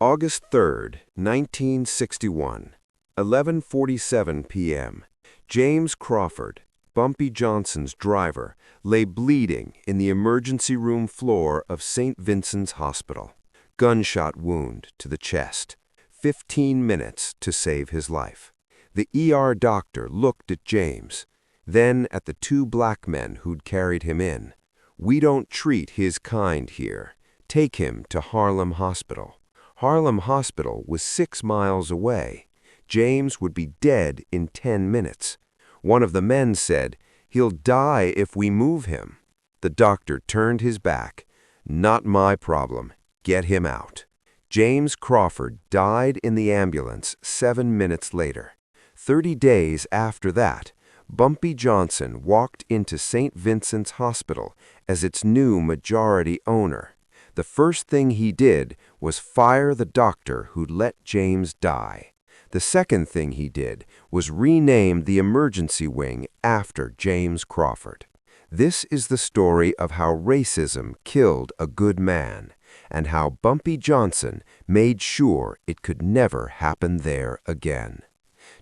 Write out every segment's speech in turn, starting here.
August 3rd, 1961, 11:47 p.m. James Crawford, Bumpy Johnson's driver, lay bleeding in the emergency room floor of St. Vincent's Hospital. Gunshot wound to the chest. 15 minutes to save his life. The ER doctor looked at James, then at the two black men who'd carried him in. "We don't treat his kind here. Take him to Harlem Hospital." Harlem Hospital was 6 miles away. James would be dead in 10 minutes. One of the men said, "He'll die if we move him." The doctor turned his back. "Not my problem. Get him out." James Crawford died in the ambulance 7 minutes later. 30 days after that, Bumpy Johnson walked into St. Vincent's Hospital as its new majority owner. The first thing he did was fire the doctor who'd let James die. The second thing he did was rename the emergency wing after James Crawford. This is the story of how racism killed a good man, and how Bumpy Johnson made sure it could never happen there again.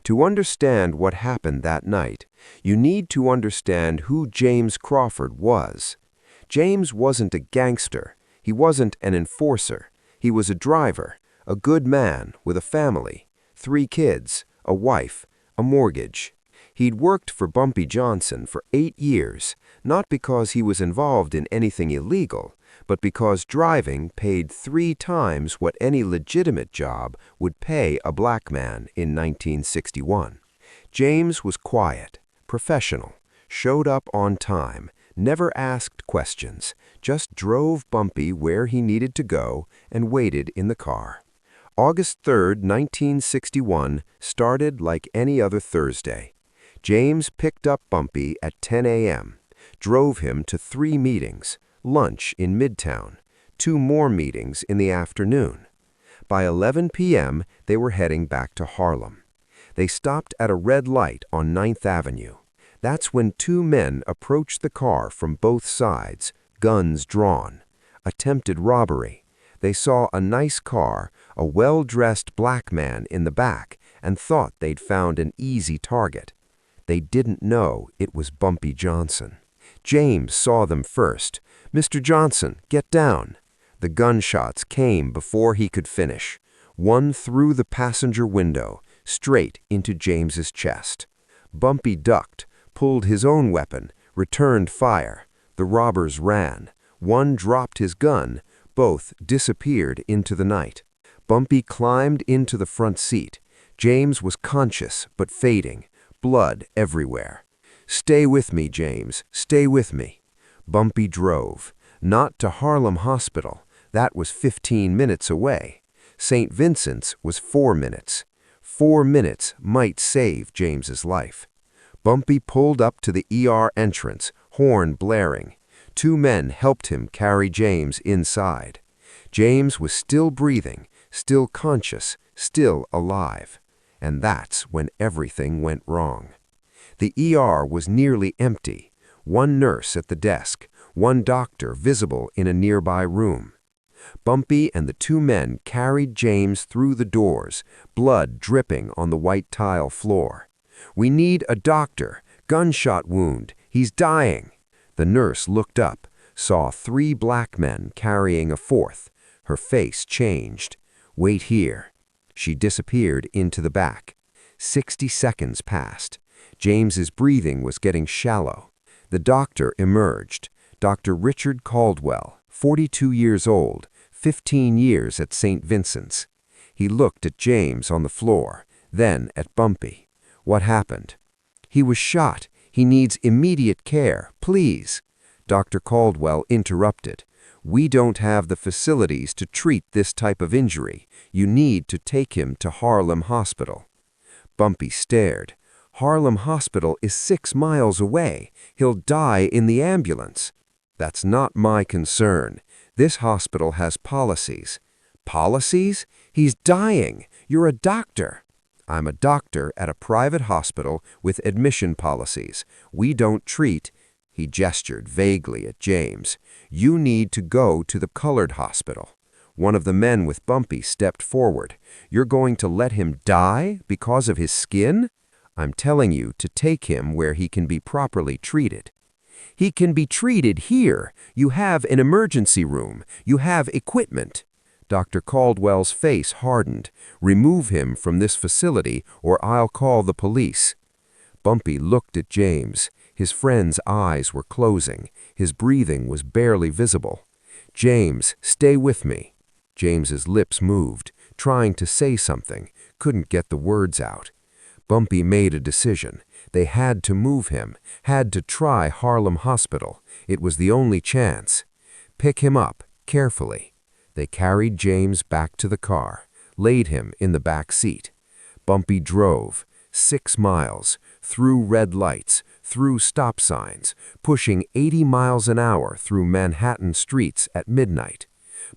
To understand what happened that night, you need to understand who James Crawford was. James wasn't a gangster. He wasn't an enforcer. He was a driver, a good man with a family, 3 kids, a wife, a mortgage. He'd worked for Bumpy Johnson for 8 years, not because he was involved in anything illegal, but because driving paid 3 times what any legitimate job would pay a black man in 1961. James was quiet, professional, showed up on time, never asked questions, just drove Bumpy where he needed to go and waited in the car. August 3rd, 1961 started like any other Thursday. James picked up Bumpy at 10 a.m., drove him to 3 meetings, lunch in Midtown, 2 more meetings in the afternoon. By 11 p.m., they were heading back to Harlem. They stopped at a red light on 9th Avenue. That's when 2 men approached the car from both sides, guns drawn. Attempted robbery. They saw a nice car, a well-dressed black man in the back, and thought they'd found an easy target. They didn't know it was Bumpy Johnson. James saw them first. "Mr. Johnson, get down." The gunshots came before he could finish. One through the passenger window, straight into James's chest. Bumpy ducked, pulled his own weapon, returned fire. The robbers ran. One dropped his gun. Both disappeared into the night. Bumpy climbed into the front seat. James was conscious but fading, blood everywhere. "Stay with me, James. Stay with me." Bumpy drove. Not to Harlem Hospital. That was 15 minutes away. St. Vincent's was 4 minutes. 4 minutes might save James's life. Bumpy pulled up to the ER entrance, horn blaring. 2 men helped him carry James inside. James was still breathing, still conscious, still alive. And that's when everything went wrong. The ER was nearly empty. 1 nurse at the desk, 1 doctor visible in a nearby room. Bumpy and the 2 men carried James through the doors, blood dripping on the white tile floor. "We need a doctor. Gunshot wound. He's dying." The nurse looked up, saw 3 black men carrying a 4th. Her face changed. "Wait here." She disappeared into the back. 60 seconds passed. James's breathing was getting shallow. The doctor emerged. Dr. Richard Caldwell, 42 years old, 15 years at St. Vincent's. He looked at James on the floor, then at Bumpy. "What happened?" "He was shot. He needs immediate care, please." Dr. Caldwell interrupted. "We don't have the facilities to treat this type of injury. You need to take him to Harlem Hospital." Bumpy stared. "Harlem Hospital is 6 miles away. He'll die in the ambulance." "That's not my concern. This hospital has policies." "Policies? He's dying. You're a doctor." "I'm a doctor at a private hospital with admission policies. We don't treat—" He gestured vaguely at James. "You need to go to the colored hospital." One of the men with Bumpy stepped forward. "You're going to let him die because of his skin? I'm telling you to take him where he can be properly treated." "He can be treated here. You have an emergency room. You have equipment." Dr. Caldwell's face hardened. "Remove him from this facility or I'll call the police." Bumpy looked at James. His friend's eyes were closing. His breathing was barely visible. "James, stay with me." James's lips moved, trying to say something, couldn't get the words out. Bumpy made a decision. They had to move him, had to try Harlem Hospital. It was the only chance. "Pick him up, carefully." They carried James back to the car, laid him in the back seat. Bumpy drove 6 miles, through red lights, through stop signs, pushing 80 miles an hour through Manhattan streets at midnight.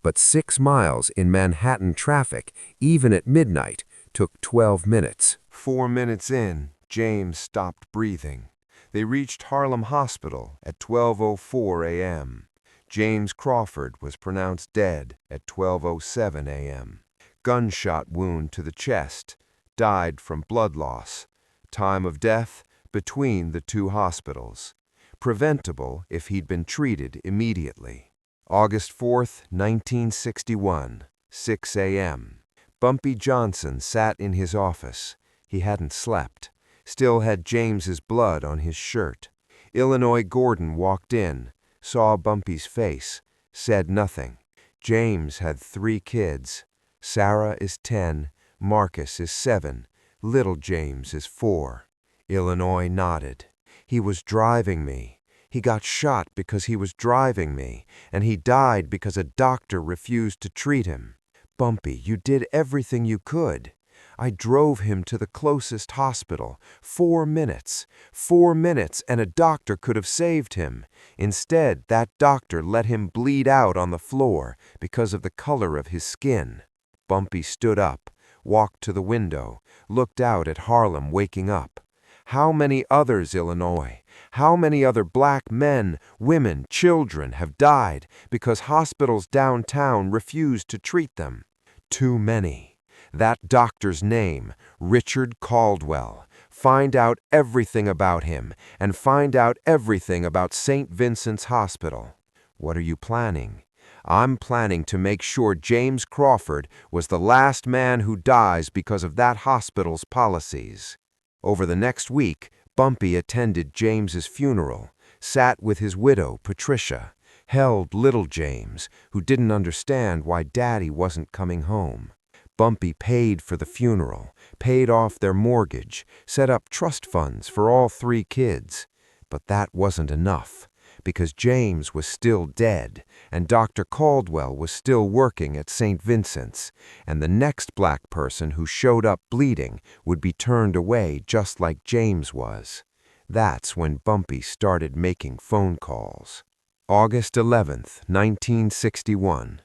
But 6 miles in Manhattan traffic, even at midnight, took 12 minutes. 4 minutes in, James stopped breathing. They reached Harlem Hospital at 12:04 a.m. James Crawford was pronounced dead at 12:07 a.m. Gunshot wound to the chest, died from blood loss. Time of death, between the two hospitals. Preventable if he'd been treated immediately. August 4th, 1961, 6 a.m. Bumpy Johnson sat in his office. He hadn't slept. Still had James's blood on his shirt. Illinois Gordon walked in, saw Bumpy's face, said nothing. James had 3 kids. Sarah is 10, Marcus is 7, little James is 4. Illinois nodded. "He was driving me. He got shot because he was driving me, and he died because a doctor refused to treat him. Bumpy, you did everything you could. I drove him to the closest hospital. 4 minutes. 4 minutes, and a doctor could have saved him. Instead, that doctor let him bleed out on the floor because of the color of his skin." Bumpy stood up, walked to the window, looked out at Harlem waking up. How many others, Illinois? How many other black men, women, children have died because hospitals downtown refused to treat them? Too many. That doctor's name, Richard Caldwell. Find out everything about him, and find out everything about St. Vincent's Hospital. What are you planning? I'm planning to make sure James Crawford was the last man who dies because of that hospital's policies. Over the next week, Bumpy attended James's funeral, sat with his widow, Patricia, held little James, who didn't understand why Daddy wasn't coming home. Bumpy paid for the funeral, paid off their mortgage, set up trust funds for all 3 kids. But that wasn't enough, because James was still dead, and Dr. Caldwell was still working at St. Vincent's, and the next black person who showed up bleeding would be turned away just like James was. That's when Bumpy started making phone calls. August 11th, 1961.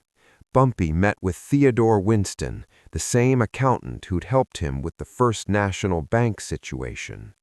Bumpy met with Theodore Winston, the same accountant who'd helped him with the First National Bank situation.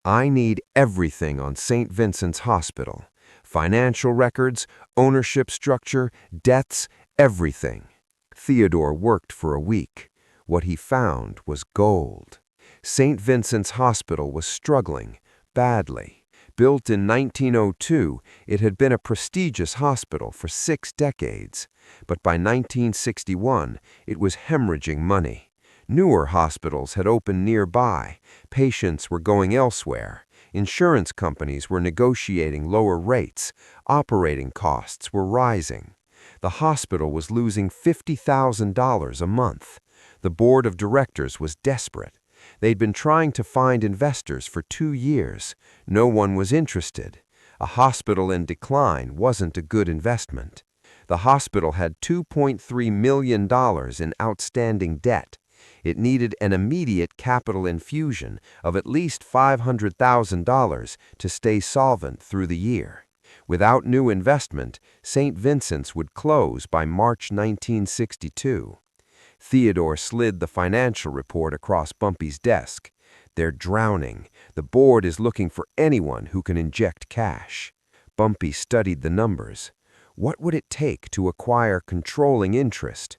"I need everything on St. Vincent's Hospital. Financial records, ownership structure, deaths, everything." Theodore worked for a week. What he found was gold. St. Vincent's Hospital was struggling, badly. Built in 1902, it had been a prestigious hospital for 6 decades. But by 1961, it was hemorrhaging money. Newer hospitals had opened nearby. Patients were going elsewhere. Insurance companies were negotiating lower rates. Operating costs were rising. The hospital was losing $50,000 a month. The board of directors was desperate. They'd been trying to find investors for 2 years. No one was interested. A hospital in decline wasn't a good investment. The hospital had $2.3 million in outstanding debt. It needed an immediate capital infusion of at least $500,000 to stay solvent through the year. Without new investment, St. Vincent's would close by March 1962. Theodore slid the financial report across Bumpy's desk. "They're drowning. The board is looking for anyone who can inject cash." Bumpy studied the numbers. What would it take to acquire controlling interest?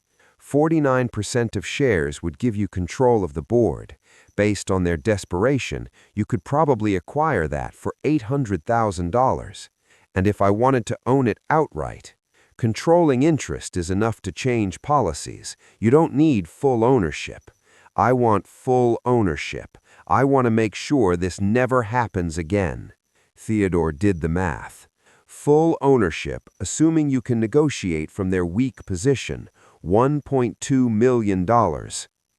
49% of shares would give you control of the board. Based on their desperation, you could probably acquire that for $800,000. And if I wanted to own it outright, controlling interest is enough to change policies. You don't need full ownership. I want full ownership. I want to make sure this never happens again. Theodore did the math. Full ownership, assuming you can negotiate from their weak position, $1.2 million.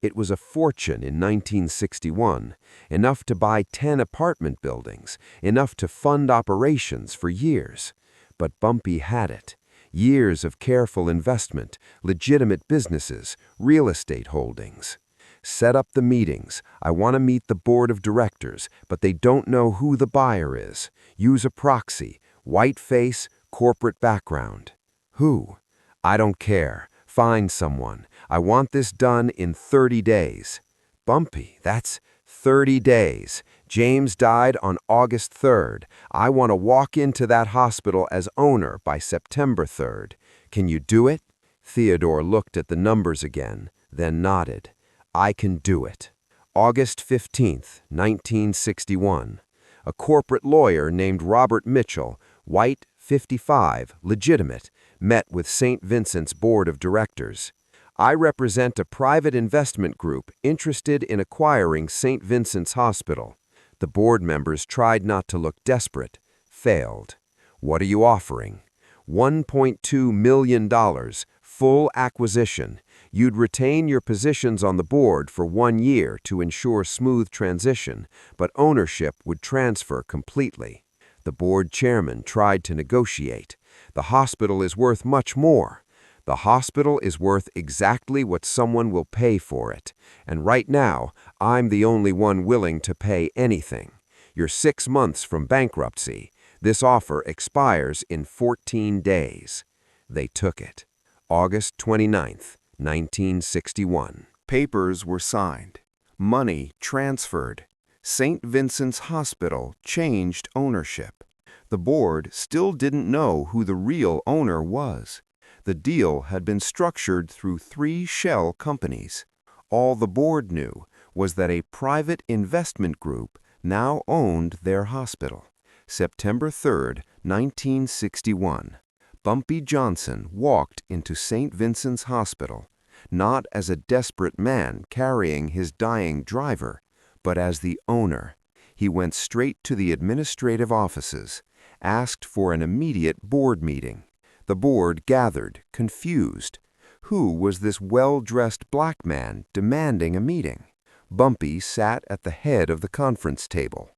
It was a fortune in 1961, enough to buy 10 apartment buildings, enough to fund operations for years. But Bumpy had it. Years of careful investment, legitimate businesses, real estate holdings. Set up the meetings. I want to meet the board of directors, but they don't know who the buyer is. Use a proxy. White face, corporate background. Who? I don't care. Find someone. I want this done in 30 days. Bumpy, that's 30 days. James died on August 3rd. I want to walk into that hospital as owner by September 3rd. Can you do it? Theodore looked at the numbers again, then nodded. I can do it. August 15th, 1961. A corporate lawyer named Robert Mitchell, white, 55, legitimate, met with St. Vincent's board of directors. I represent a private investment group interested in acquiring St. Vincent's Hospital. The board members tried not to look desperate, failed. What are you offering? $1.2 million, full acquisition. You'd retain your positions on the board for 1 year to ensure smooth transition, but ownership would transfer completely. The board chairman tried to negotiate. The hospital is worth much more. The hospital is worth exactly what someone will pay for it. And right now, I'm the only one willing to pay anything. You're 6 months from bankruptcy. This offer expires in 14 days. They took it. August 29th, 1961. Papers were signed. Money transferred. St. Vincent's Hospital changed ownership. The board still didn't know who the real owner was. The deal had been structured through 3 shell companies. All the board knew was that a private investment group now owned their hospital. September 3rd, 1961. Bumpy Johnson walked into St. Vincent's Hospital, not as a desperate man carrying his dying driver, but as the owner. He went straight to the administrative offices, asked for an immediate board meeting. The board gathered, confused. Who was this well-dressed black man demanding a meeting? Bumpy sat at the head of the conference table.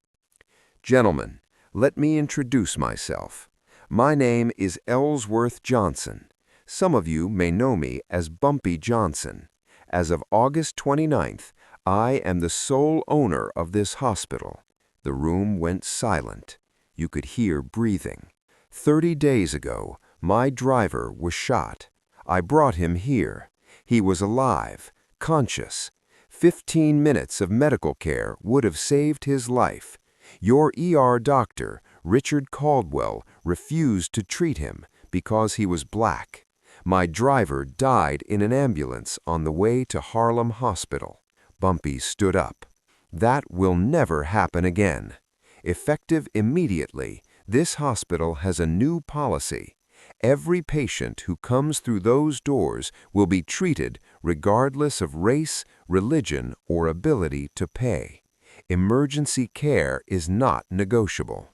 Gentlemen, let me introduce myself. My name is Ellsworth Johnson. Some of you may know me as Bumpy Johnson. As of August 29th, I am the sole owner of this hospital. The room went silent. You could hear breathing. 30 days ago, my driver was shot. I brought him here. He was alive, conscious. 15 minutes of medical care would have saved his life. Your ER doctor, Richard Caldwell, refused to treat him because he was black. My driver died in an ambulance on the way to Harlem Hospital. Bumpy stood up. That will never happen again. Effective immediately, this hospital has a new policy. Every patient who comes through those doors will be treated regardless of race, religion, or ability to pay. Emergency care is not negotiable.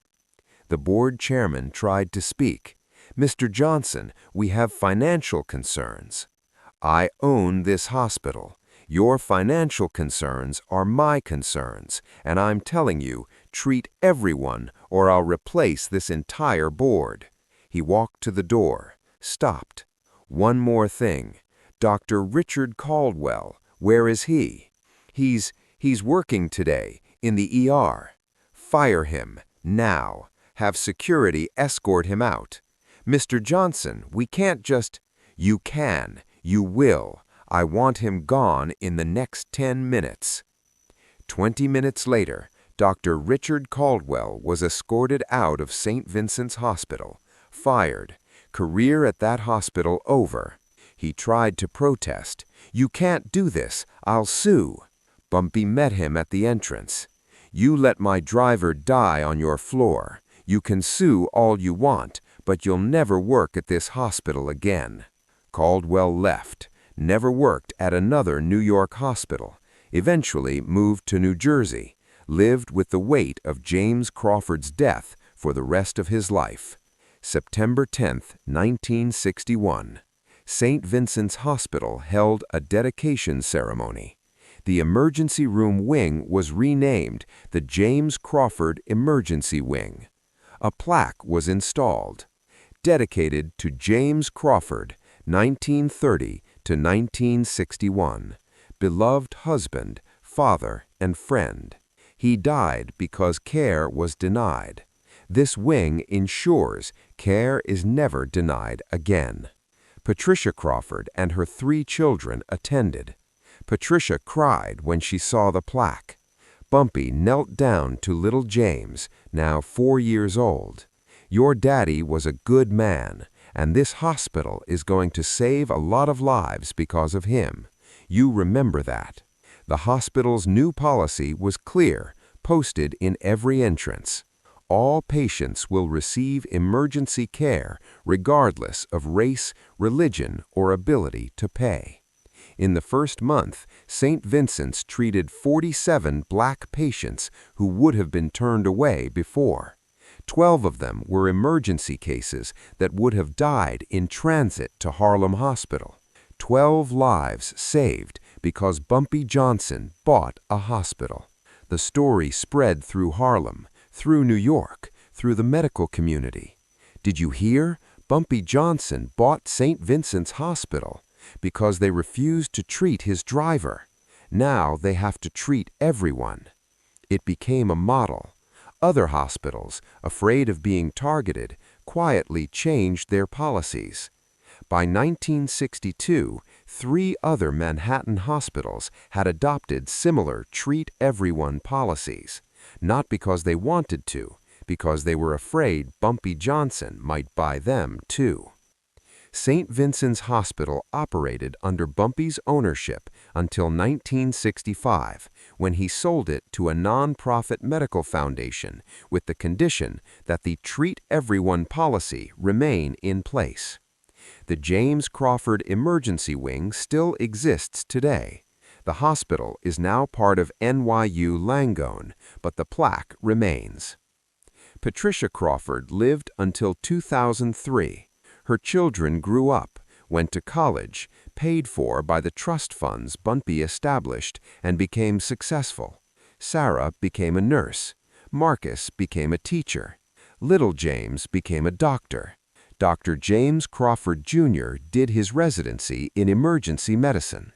The board chairman tried to speak. Mr. Johnson, we have financial concerns. I own this hospital. Your financial concerns are my concerns, and I'm telling you, treat everyone or I'll replace this entire board. He walked to the door, stopped. One more thing. Dr. Richard Caldwell, where is he? He's working today, in the ER. Fire him, now. Have security escort him out. Mr. Johnson, we can't just... You can. You will. I want him gone in the next 10 minutes. 20 minutes later, Dr. Richard Caldwell was escorted out of St. Vincent's Hospital. Fired. Career at that hospital over. He tried to protest. "You can't do this. I'll sue." Bumpy met him at the entrance. "You let my driver die on your floor. You can sue all you want, but you'll never work at this hospital again." Caldwell left, never worked at another New York hospital, eventually moved to New Jersey, lived with the weight of James Crawford's death for the rest of his life. September 10, 1961. St. Vincent's Hospital held a dedication ceremony. The emergency room wing was renamed the James Crawford Emergency Wing. A plaque was installed, dedicated to James Crawford, 1930 to 1961, beloved husband, father, and friend. He died because care was denied. This wing ensures care is never denied again. Patricia Crawford and her 3 children attended. Patricia cried when she saw the plaque. Bumpy knelt down to little James, now 4 years old. "Your daddy was a good man, and this hospital is going to save a lot of lives because of him. You remember that." The hospital's new policy was clear, posted in every entrance. All patients will receive emergency care regardless of race, religion, or ability to pay. In the first month, St. Vincent's treated 47 Black patients who would have been turned away before. 12 of them were emergency cases that would have died in transit to Harlem Hospital. 12 lives saved because Bumpy Johnson bought a hospital. The story spread through Harlem, through New York, through the medical community. Did you hear? Bumpy Johnson bought St. Vincent's Hospital because they refused to treat his driver. Now they have to treat everyone. It became a model. Other hospitals, afraid of being targeted, quietly changed their policies. By 1962, 3 other Manhattan hospitals had adopted similar treat everyone policies, not because they wanted to, because they were afraid Bumpy Johnson might buy them too. St. Vincent's Hospital operated under Bumpy's ownership until 1965, when he sold it to a non-profit medical foundation with the condition that the treat everyone policy remain in place. The James Crawford Emergency Wing still exists today. The hospital is now part of NYU Langone, but the plaque remains. Patricia Crawford lived until 2003. Her children grew up, went to college, paid for by the trust funds Bumpy established, and became successful. Sarah became a nurse. Marcus became a teacher. Little James became a doctor. Dr. James Crawford Jr. did his residency in emergency medicine.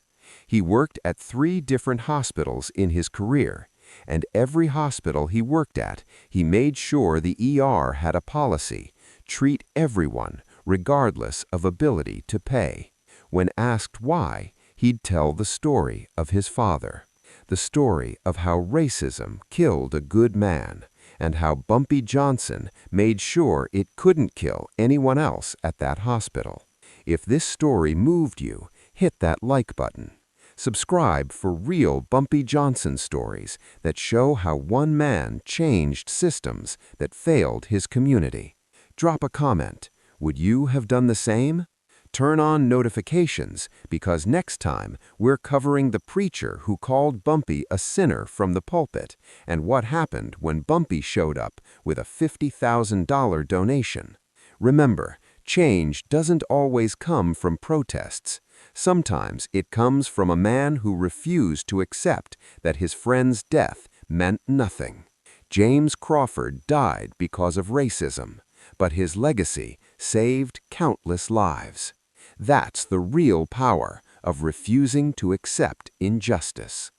He worked at 3 different hospitals in his career, and every hospital he worked at, he made sure the ER had a policy: treat everyone, regardless of ability to pay. When asked why, he'd tell the story of his father, the story of how racism killed a good man, and how Bumpy Johnson made sure it couldn't kill anyone else at that hospital. If this story moved you, hit that like button. Subscribe for real Bumpy Johnson stories that show how one man changed systems that failed his community. Drop a comment. Would you have done the same? Turn on notifications, because next time we're covering the preacher who called Bumpy a sinner from the pulpit and what happened when Bumpy showed up with a $50,000 donation. Remember, change doesn't always come from protests. Sometimes it comes from a man who refused to accept that his friend's death meant nothing. James Crawford died because of racism, but his legacy saved countless lives. That's the real power of refusing to accept injustice.